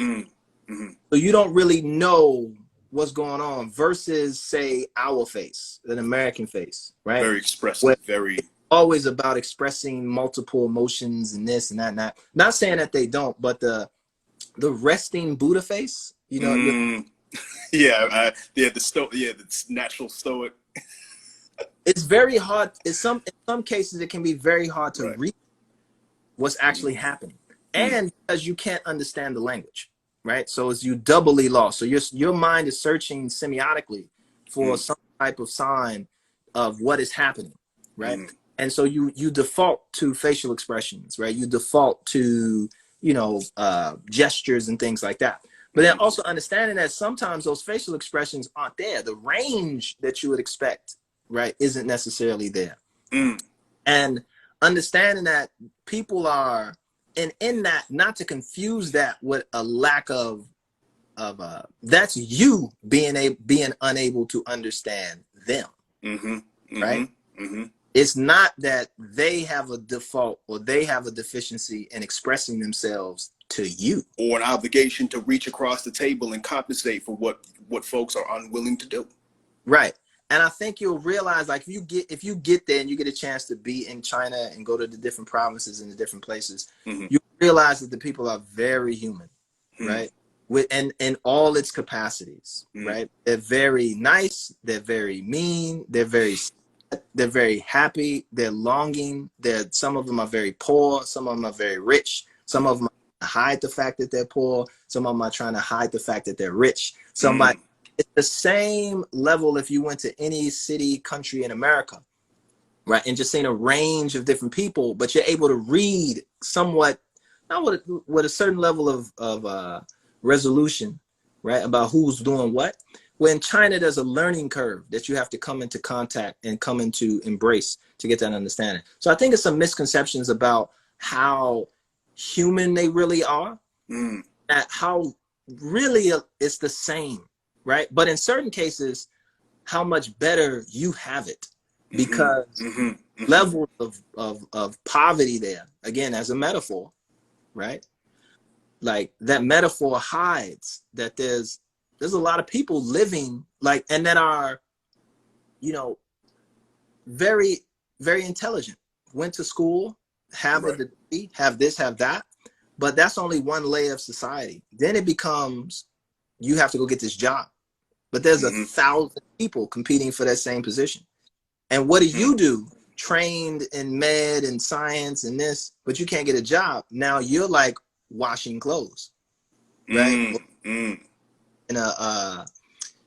So you don't really know what's going on versus, say, our face, an American face, right? Very expressive, very always about expressing multiple emotions and this and that and that. Not saying that they don't, but the resting Buddha face, you know. the natural stoic. It's very hard. In some cases, it can be very hard to read what's actually happening, and because you can't understand the language. Right, so it's you doubly lost. So your mind is searching semiotically for some type of sign of what is happening, right? And so you default to facial expressions, right? You default to, you know, gestures and things like that. But then also understanding that sometimes those facial expressions aren't there. The range that you would expect, right, isn't necessarily there. And understanding that people are. And in that, not to confuse that with a lack of that's you being unable to understand them, right? It's not that they have a default or they have a deficiency in expressing themselves to you, or an obligation to reach across the table and compensate for what folks are unwilling to do. Right. And I think you'll realize, like, if you get there and you get a chance to be in China and go to the different provinces and the different places, you realize that the people are very human, right? In all its capacities, right? They're very nice. They're very mean. They're very they're very happy, they're longing, some of them are very poor, some of them are very rich, some of them hide the fact that they're poor, some of them are trying to hide the fact that they're rich. It's the same level if you went to any city, country in America, right, and just seen a range of different people, but you're able to read somewhat, not with a certain level of resolution, right, about who's doing what. When China, there's a learning curve that you have to come into contact and come into embrace to get that understanding. So I think it's some misconceptions about how human they really are, that how really it's the same, right? But in certain cases, how much better you have it, because levels of poverty there, again, as a metaphor, right? Like that metaphor hides that there's a lot of people living like, and that are, you know, very, very intelligent, went to school, have a degree, have this, have that, but that's only one layer of society. Then it becomes, you have to go get this job, but there's 1,000 people competing for that same position. And what do? Trained in med and science and this, but you can't get a job. Now you're like washing clothes, right? And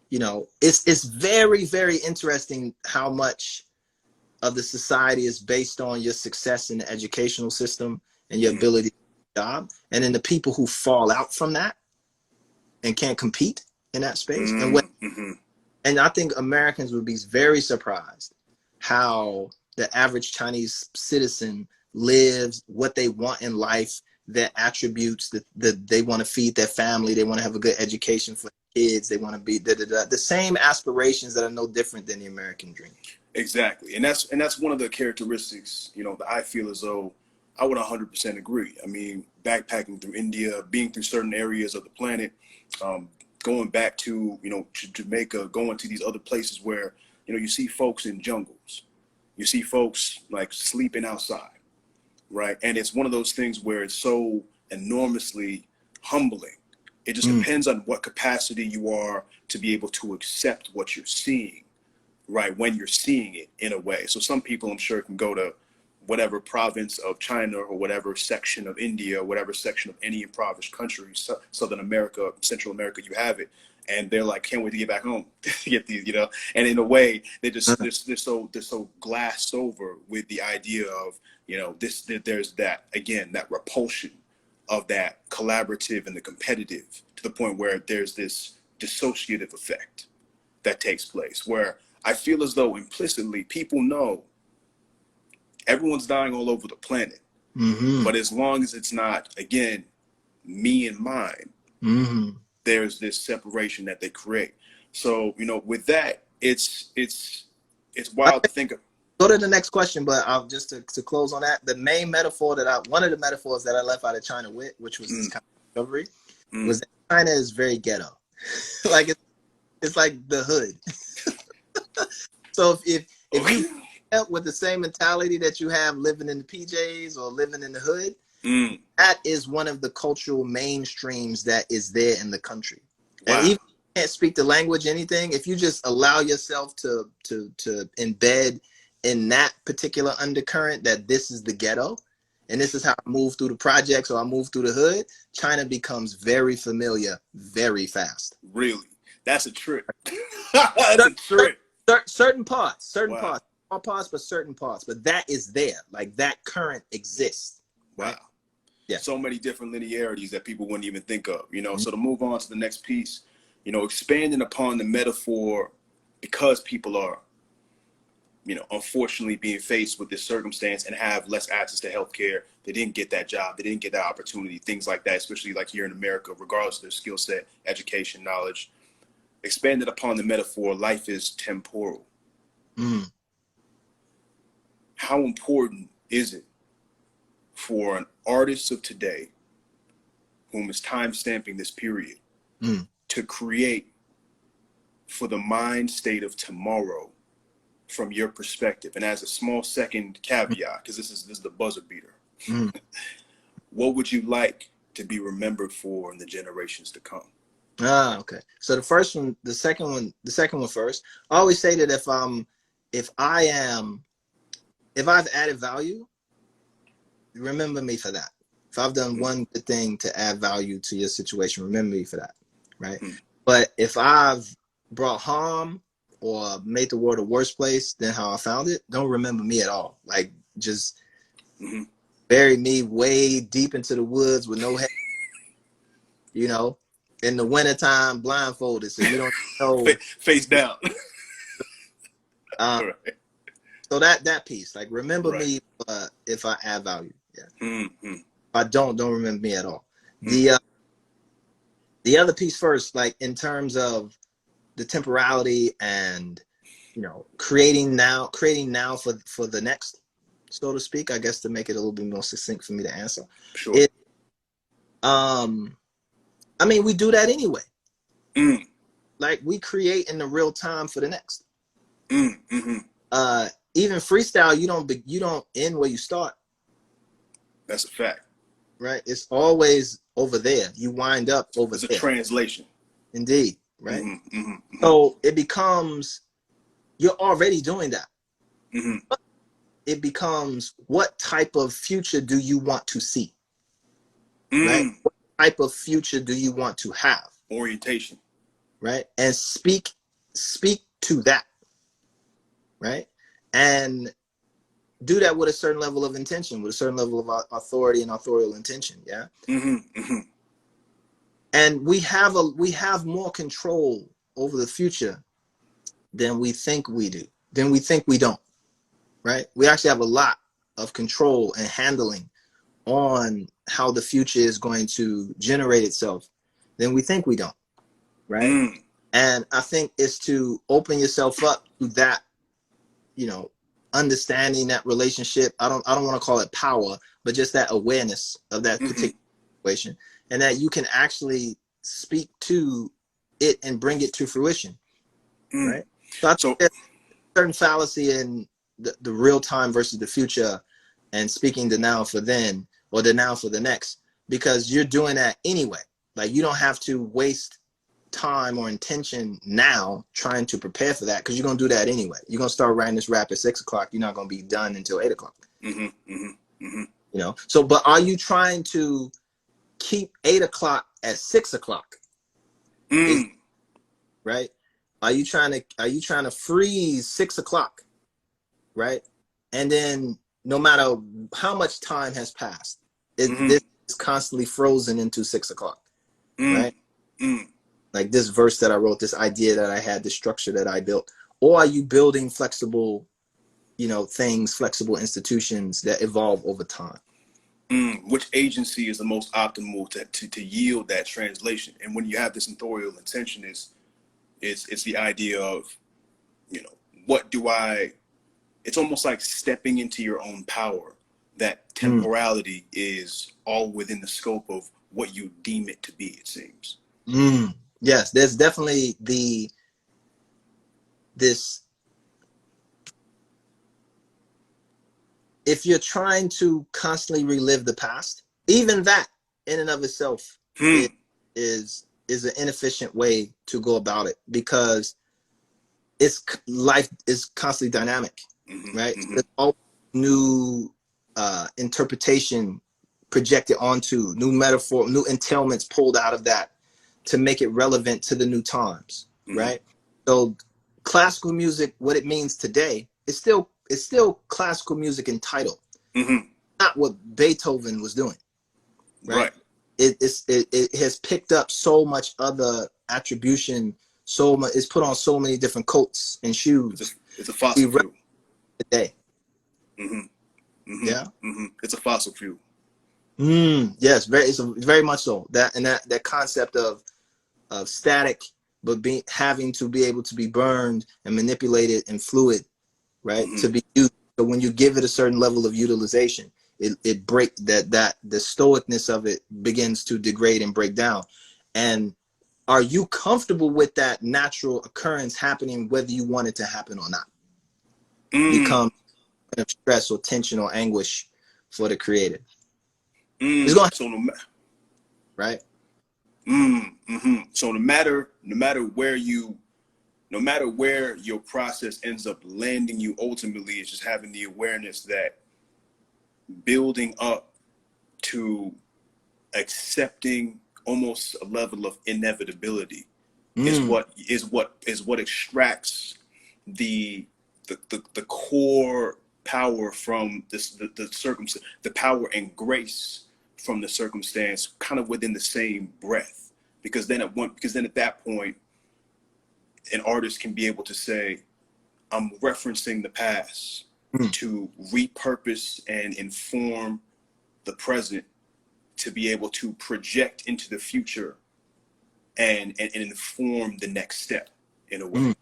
you know, it's very, very interesting how much of the society is based on your success in the educational system and your ability to get a job, and then the people who fall out from that and can't compete in that space. And I think Americans would be very surprised how the average Chinese citizen lives, what they want in life, their attributes, that they want to feed their family, they want to have a good education for kids, they want to be the same aspirations that are no different than the American dream. Exactly. And that's one of the characteristics, you know, that I feel as though I would 100% agree. I mean, backpacking through India, being through certain areas of the planet, going back to, you know, to Jamaica, going to these other places where, you know, you see folks in jungles, you see folks like sleeping outside, right? And it's one of those things where it's so enormously humbling. It just depends on what capacity you are to be able to accept what you're seeing, right, when you're seeing it in a way. So some people, I'm sure, can go to whatever province of China or whatever section of India, whatever section of any impoverished country, Southern America, Central America, you have it, and they're like, can't wait to get back home to get these, you know. And in a way, they're so glassed over with the idea of, you know, there's that, again, that repulsion of that collaborative and the competitive, to the point where there's this dissociative effect that takes place, where I feel as though implicitly people know everyone's dying all over the planet, but as long as it's not, again, me and mine, there's this separation that they create. So, you know, with that, it's wild to think of. Go to the next question, but I'll just to close on that. The main metaphor one of the metaphors that I left out of China with, which was this kind of discovery, was that China is very ghetto. Like it's like the hood. So if you with the same mentality that you have living in the PJs or living in the hood, that is one of the cultural mainstreams that is there in the country. Wow. And even if you can't speak the language, anything, if you just allow yourself to embed in that particular undercurrent that this is the ghetto, and this is how I move through the projects or I move through the hood, China becomes very familiar very fast. Really? That's a trick. That's a trick. Certain parts, all parts, but certain parts. But that is there. Like that current exists. Right? Wow. Yeah. So many different linearities that people wouldn't even think of, you know. So to move on to the next piece, you know, expanding upon the metaphor, because people are, you know, unfortunately being faced with this circumstance and have less access to healthcare. They didn't get that job. They didn't get that opportunity, things like that, especially like here in America, regardless of their skill set, education, knowledge. Expanded upon the metaphor, life is temporal. How important is it for an artist of today, whom is time stamping this period, to create for the mind state of tomorrow from your perspective? And as a small second caveat, because this is the buzzer beater, what would you like to be remembered for in the generations to come? Okay. So the second one first. I always say that if I've added value, remember me for that. If I've done one good thing to add value to your situation, remember me for that, right? But if I've brought harm or made the world a worse place than how I found it, don't remember me at all. Like, just bury me way deep into the woods with no head, you know, in the wintertime, blindfolded, so you don't know. Face down. Right. So that piece, like, remember me if I add value. Yeah. If I don't remember me at all. The other piece first, like, in terms of the temporality and, you know, creating now for the next, so to speak, I guess, to make it a little bit more succinct for me to answer. Sure. I mean, we do that anyway. Like, we create in the real time for the next. Even freestyle, you don't end where you start. That's a fact. Right? It's always over there. You wind up over there. It's a translation. Indeed. Right? So it becomes, you're already doing that. It becomes, what type of future do you want to see? Right? What type of future do you want to have? Orientation. Right? And speak to that. Right? And do that with a certain level of intention, with a certain level of authority and authorial intention. Yeah. And we have more control over the future than we think we do, than we think we don't. Right? We actually have a lot of control and handling on how the future is going to generate itself than we think we don't. Right? And I think it's to open yourself up to that, you know, understanding that relationship. I don't want to call it power, but just that awareness of that particular situation, and that you can actually speak to it and bring it to fruition. Right? So I think there's a certain fallacy in the real time versus the future, and speaking the now for then or the now for the next, because you're doing that anyway. Like, you don't have to waste time or intention now trying to prepare for that, because you're going to do that anyway. You're going to start writing this rap at 6 o'clock. You're not going to be done until 8 o'clock. You know, so, but are you trying to keep 8 o'clock at 6 o'clock? Right? Are you trying to freeze 6 o'clock? Right? And then no matter how much time has passed, this is constantly frozen into 6 o'clock. Right? Like this verse that I wrote, this idea that I had, this structure that I built. Or are you building flexible, you know, things, flexible institutions that evolve over time? Which agency is the most optimal to yield that translation? And when you have this authorial intention, it's the idea of, you know, it's almost like stepping into your own power. That temporality is all within the scope of what you deem it to be, it seems. Yes, there's definitely if you're trying to constantly relive the past, even that in and of itself is an inefficient way to go about it, because life is constantly dynamic, right? There's always new interpretation projected onto, new metaphor, new entailments pulled out of that to make it relevant to the new times, right? So classical music, what it means today, is still classical music in title, not what Beethoven was doing, right? It has picked up so much other attribution, so much, it's put on so many different coats and shoes. It's a fossil fuel today. Yeah, it's a fossil fuel. Yes, it's very much so. That concept of static, but having to be able to be burned and manipulated and fluid, right? To be used. So when you give it a certain level of utilization, it break the stoicness of it begins to degrade and break down. And are you comfortable with that natural occurrence happening, whether you want it to happen or not? Become of stress or tension or anguish for the creative. It's going to right. So no matter where you no matter where your process ends up landing you, ultimately, it's just having the awareness that building up to accepting almost a level of inevitability is what extracts the core power from the circumstance, the power and grace from the circumstance, kind of within the same breath. Because then at that point, an artist can be able to say, I'm referencing the past to repurpose and inform the present, to be able to project into the future and inform the next step in a way.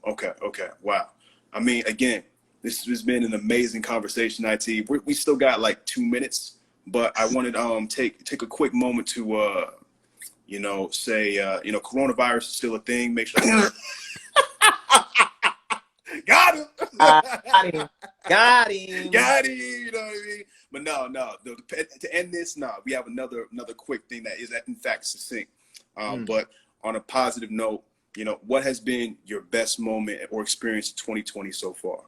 Okay. Wow. I mean, again, this has been an amazing conversation, IT. We still got like 2 minutes, but I wanted take a quick moment to say coronavirus is still a thing. Make sure got him. Got him. You know what I mean? But no. To end this, we have another quick thing that is in fact succinct. But on a positive note, what has been your best moment or experience in 2020 so far?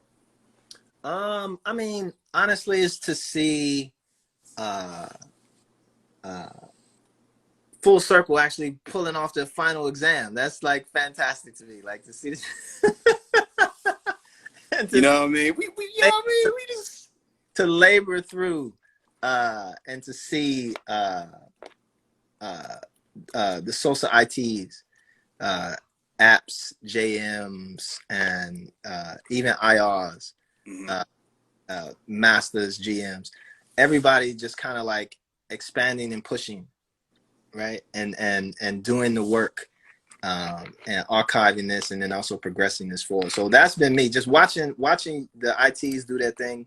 I mean, honestly, is to see Full Circle actually pulling off the final exam. That's like fantastic to me. Like to see this. You know what I mean? We just to labor through and to see the SOSA ITs, apps, JMs, and even IRs, masters, GMs, everybody just kind of like expanding and pushing, right? And doing the work and archiving this, and then also progressing this forward. So that's been me, just watching the ITs do their thing,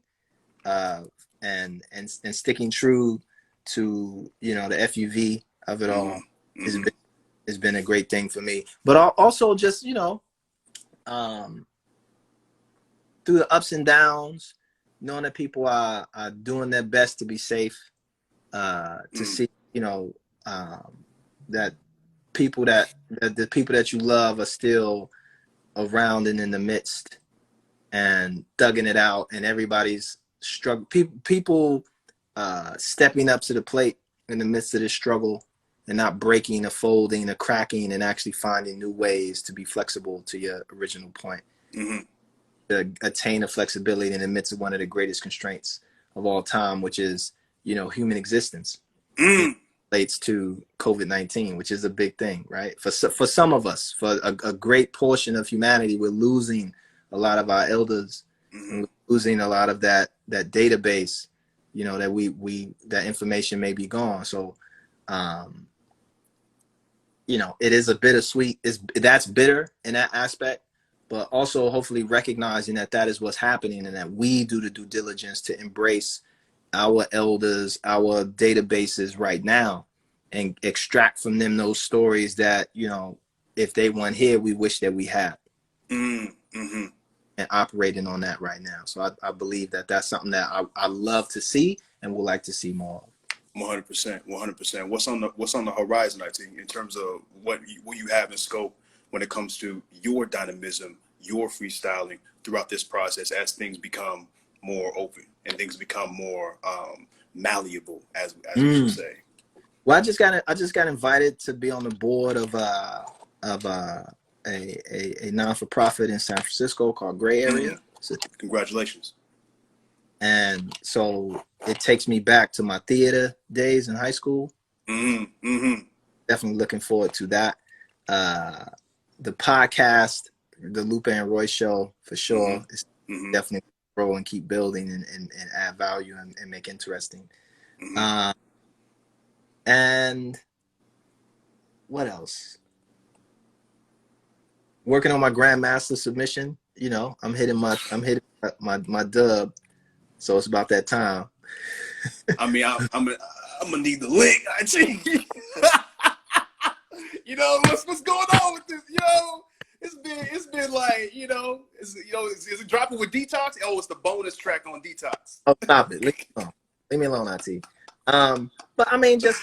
and sticking true to the FUV of it all. Has been a great thing for me. But also just through the ups and downs, knowing that people are doing their best to be safe, to see that people the people that you love are still around and in the midst and thugging it out, and everybody's struggle. People stepping up to the plate in the midst of this struggle, and not breaking or folding or cracking, and actually finding new ways to be flexible, to your original point, to attain a flexibility in the midst of one of the greatest constraints of all time, which is human existence. Relates to COVID-19, which is a big thing, right? For some of us, for a great portion of humanity, we're losing a lot of our elders, and we're losing a lot of that database, that that information may be gone. So, it is a bittersweet. That's bitter in that aspect, but also hopefully recognizing that is what's happening, and that we do the due diligence to embrace our elders, our databases right now, and extract from them those stories that, if they weren't here, we wish that we had, and operating on that right now. So I believe that that's something that I love to see and would like to see more of. 100%. What's on the horizon, I think, in terms of what you have in scope when it comes to your dynamism, your freestyling throughout this process, as things become more open and things become more malleable, as we should say. Well, I just got invited to be on the board of a non-for-profit in San Francisco called Gray Area. So, congratulations. And so it takes me back to my theater days in high school. Definitely looking forward to that. The podcast, the Lupe and Roy show, for sure, is definitely grow and keep building and add value and make interesting. And what else? Working on my Grandmaster submission. I'm hitting my dub. So it's about that time. I mean, I'm gonna need the link. I think. What's going on with this? It's been like is it dropping with Detox? Oh, it's the bonus track on Detox. Oh, stop it! Leave me alone, IT. But I mean, just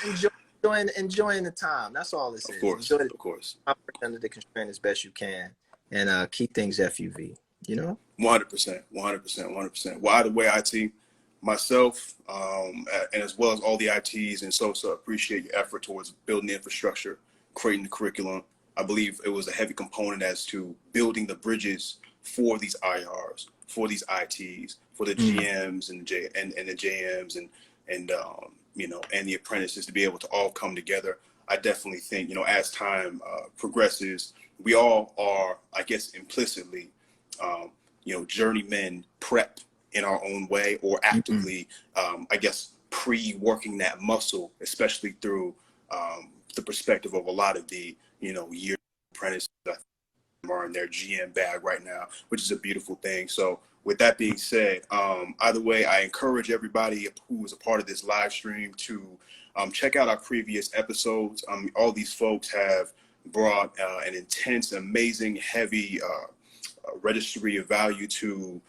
enjoying the time. That's all this Of is. course, Enjoy the of course. under the constraint as best you can, and keep things FUV. You know. 100%, 100%, 100%. Well, either way, IT, myself, and as well as all the ITs and SOSA appreciate your effort towards building the infrastructure, creating the curriculum. I believe it was a heavy component as to building the bridges for these IRs, for these ITs, for the GMs and the JMs and you know, and the apprentices to be able to all come together. I definitely think, you know, as time progresses, we all are, I guess, implicitly, you know, journeymen prep in our own way, or actively, I guess, pre-working that muscle, especially through the perspective of a lot of the, you know, year apprentices that are in their GM bag right now, which is a beautiful thing. So with that being said, either way, I encourage everybody who is a part of this live stream to check out our previous episodes. All these folks have brought an intense, amazing, heavy registry of value to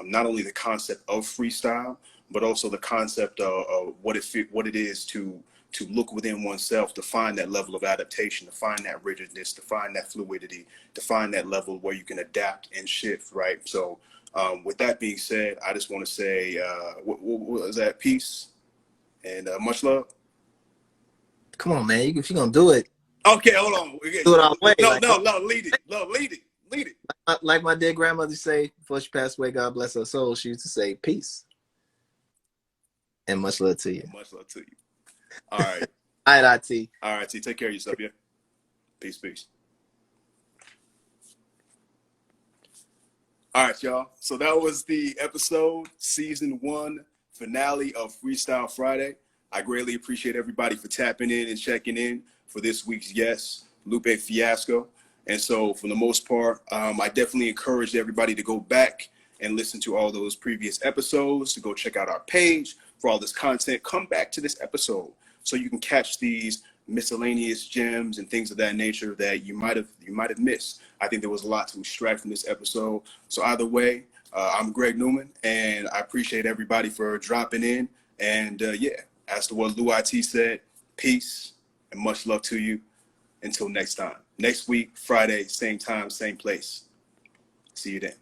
not only the concept of freestyle, but also the concept of what it is to look within oneself, to find that level of adaptation, to find that rigidness, to find that fluidity, to find that level where you can adapt and shift, right? So with that being said, I just want to say, what was that? Peace and much love. Come on, man. If you're going to do it. Okay, hold on. Do it all the way. No, like, no, lead it. No, lead it. Lead it. Like my dear grandmother say, before she passed away, God bless her soul, she used to say, peace. And much love to you. Much love to you. All right. All right, IT. All right, T. Take care of yourself, yeah? Peace, peace. All right, y'all. So that was the episode, season 1 finale of Freestyle Friday. I greatly appreciate everybody for tapping in and checking in for this week's guest, Lupe Fiasco. And so for the most part, I definitely encourage everybody to go back and listen to all those previous episodes, to go check out our page for all this content. Come back to this episode so you can catch these miscellaneous gems and things of that nature that you might have missed. I think there was a lot to extract from this episode. So either way, I'm GREGNWMN, and I appreciate everybody for dropping in. And yeah, as to what Lou IT said, peace and much love to you. Until next time. Next week, Friday, same time, same place. See you then.